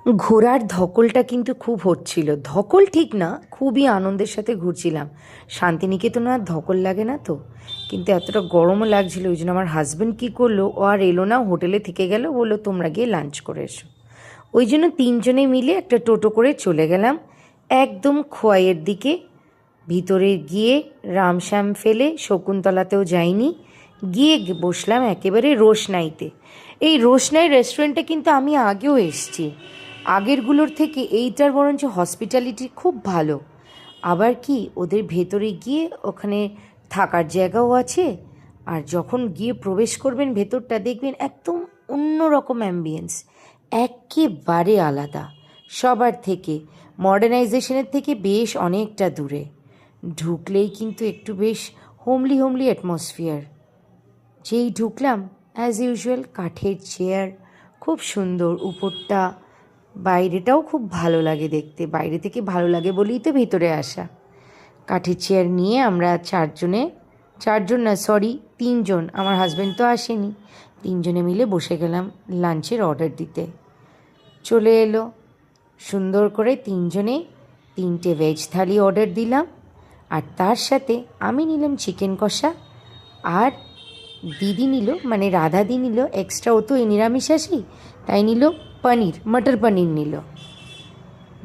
ঘোরার ধকলটা কিন্তু খুব হচ্ছিল, ধকল ঠিক না, খুবই আনন্দের সাথে ঘুরছিলাম। শান্তিনিকেতনে আর ধকল লাগে না তো, কিন্তু এতটা গরমও লাগছিল। ওই জন্য আমার হাজব্যান্ড কী করলো, ও আর এলো না, হোটেলে থেকে গেল, বললো তোমরা গিয়ে লাঞ্চ করে এসো। ওই জন্য তিনজনে মিলে একটা টোটো করে চলে গেলাম একদম খোয়াইয়ের দিকে। ভিতরে গিয়ে রামশ্যাম ফেলে শকুন্তলাতেও যাইনি, গিয়ে বসলাম একেবারে রোশনাইতে। এই রোশনাই রেস্টুরেন্টে কিন্তু আমি আগেও এসেছি, আগেরগুলোর থেকে এইটার বরঞ্চ হসপিটালিটি খুব ভালো। আবার কি ওদের ভেতরে গিয়ে ওখানে থাকার জায়গাও আছে, আর যখন গিয়ে প্রবেশ করবেন ভেতরটা দেখবেন একদম অন্যরকম অ্যাম্বিয়েন্স, একেবারে আলাদা সবার থেকে, মডার্নাইজেশনের থেকে বেশ অনেকটা দূরে। ঢুকলেই কিন্তু একটু বেশ হোমলি হোমলি অ্যাটমসফিয়ার। যেই ঢুকলাম অ্যাজ ইউজুয়াল কাঠের চেয়ার, খুব সুন্দর উপরটা, বাইরেটাও খুব ভালো লাগে দেখতে, বাইরে থেকে ভালো লাগে বলেই তো ভিতরে আসা। কাঠের চেয়ার নিয়ে আমরা চারজন না সরি তিনজন, আমার হাজব্যান্ড তো আসেনি, তিনজনে মিলে বসে গেলাম লাঞ্চের অর্ডার দিতে। চলে এলো সুন্দর করে, তিনজনে তিনটে ভেজ থালি অর্ডার দিলাম, আর তার সাথে আমি নিলাম চিকেন কষা, আর দিদি নিল মানে রাধাদি নিল এক্সট্রা, ও তো নিরামিষাশী, তাই নিল পনির, মটর পনির নিল।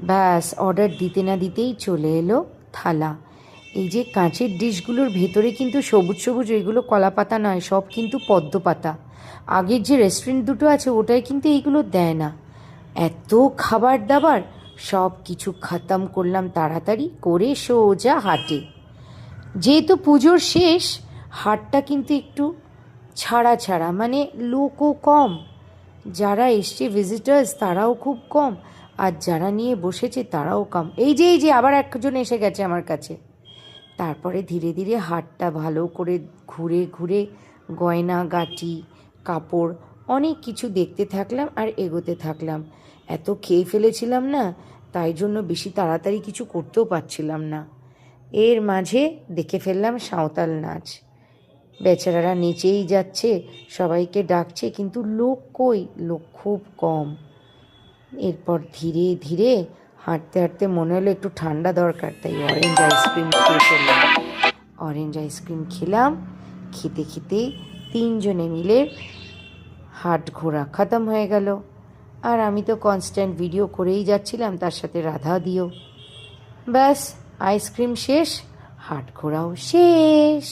ব্যাস অর্ডার দিতে না দিতেই চলে এলো থালা। এই যে কাঁচের ডিশগুলোর ভেতরে কিন্তু সবুজ সবুজ ওইগুলো কলা পাতা নয়, সব কিন্তু পদ্ম পাতা। আগের যে রেস্টুরেন্ট দুটো আছে ওটায় কিন্তু এইগুলো দেয় না। এত খাবার দাবার, সব কিছু খতম করলাম তাড়াতাড়ি করে সোজা হাটে। যেহেতু পুজোর শেষ, হাটটা কিন্তু একটু ছাড়া ছাড়া, মানে লোকও কম, যারা এসছে ভিজিটার্স তারাও খুব কম, আর যারা নিয়ে বসেছে তারাও কম। এই যে আবার একজন এসে গেছে আমার কাছে। তারপরে ধীরে ধীরে হাটটা ভালো করে ঘুরে ঘুরে গয়না গাটি কাপড় অনেক কিছু দেখতে থাকলাম আর এগোতে থাকলাম। এত খেয়ে ফেলেছিলাম না, তাই জন্য বেশি তাড়াতাড়ি কিছু করতেও পারছিলাম না। এর মাঝে দেখে ফেললাম সাঁওতাল নাচ। বেচারারা নেচেই যাচ্ছে, সবাইকে ডাকছে, কিন্তু লোক কই, লোক খুব কম। এরপর ধীরে ধীরে হাঁটতে হাঁটতে মনে হলো একটু ঠান্ডা দরকার, তাই অরেঞ্জ আইসক্রিম খেয়ে ফেললাম। অরেঞ্জ আইসক্রিম খেলাম, খেতে খেতে তিনজনে মিলে হাট ঘোরা খতম হয়ে গেল। আর আমি তো কনস্ট্যান্ট ভিডিও করেই যাচ্ছিলাম, তার সাথে রাধা দিও। ব্যাস আইসক্রিম শেষ, হাট ঘোরাও শেষ।